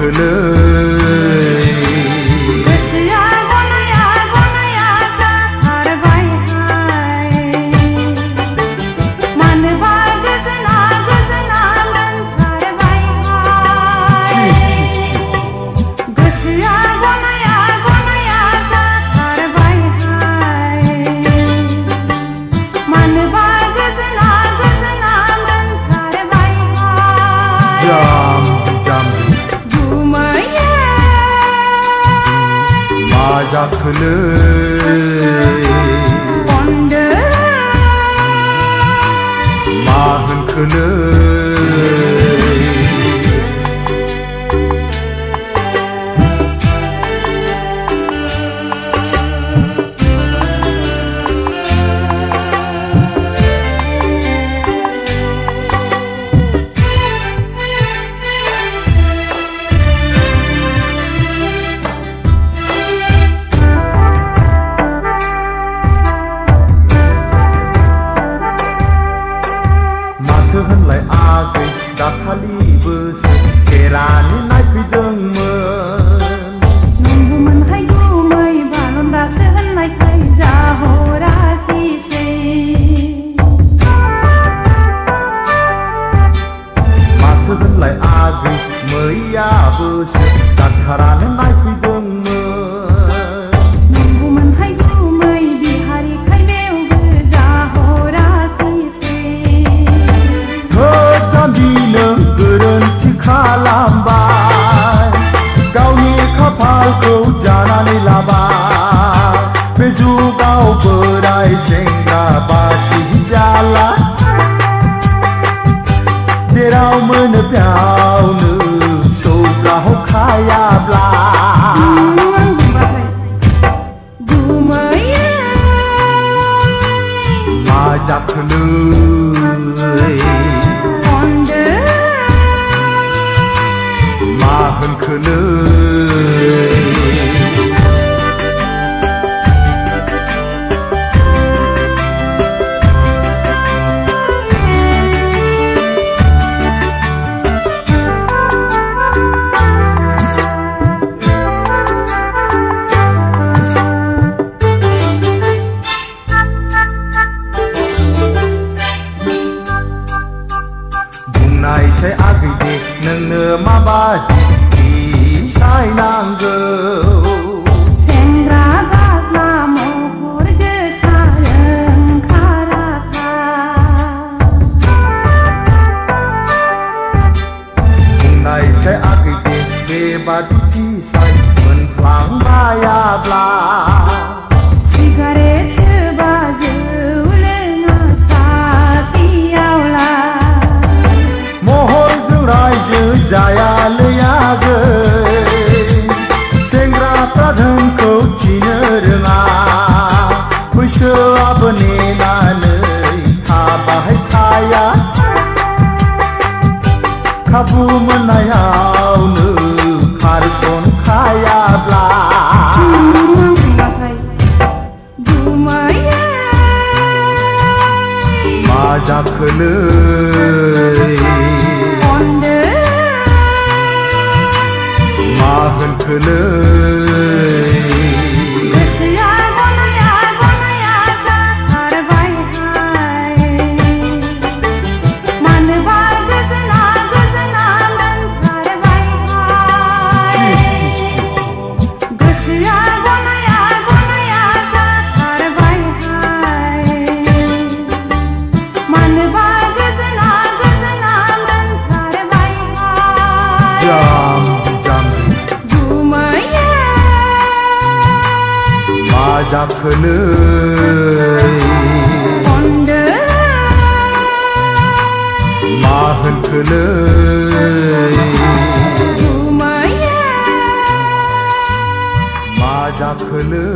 जाखोलै गोसोआ गनाया गनाया जाथारबायहाय मानोबा गोजोना गोजोना मोनथारबायहाय गोसोआ गनाया गनाया जाथारबायहाय मानोबा गोजोना गोजोना मोनथारबायहाय जाखोलै मा होनखोलै होनलाय आगै दाखालिबोसो खेरानि नायफैदोंमोन नंगौमोनहाय गुमै बालन्दासो होननायखाय जाहराखिसै माथो होनलाय आगै मैयाबोसो डाक्टारानो नायफैदोंमोन नंगौमोनहाय गुमै बिहारिखाय बेवबो जाहराखिसै नों गोरोन्थि खालामबाय गावनि खाफालखौ जानानै लाबाय बे जुगाव बोराय सेंग्रा बासि जाला जेराव मोनो बेयावनो सौग्राव खायाब्ला मा जाखोलै मा होनखोलै बुंनायसै आगै दे नोंनो माबादि सायनांगौ सेंग्रा बाग्ला महर गोसा रोंखाराखा बुंनायसै आगै दे बेबादि साय मोनफ्लांबायाब्ला सिगारेट सोबा जौ लोङा साथियावला महरजों रायजो जायालै आगै सेंग्राफ्रा जोंखौ थिनो रोङा बैसोआबो नेनानै थाबाय थाया खाबु मोननायावनो खारसनखायाब्ला मा जाखोलै मा होनखोलै गोसोआ गनाया गनाया जाथारबायहाय मानोबा गोजोना गोजोना मोनथारबायहाय गोसोआ गनाया गनाया जाथारबायहाय मानोबा गोजोना गोजोना मोनथारबायहाय मा जाखोलै मा होनखोलै मा जाखोलै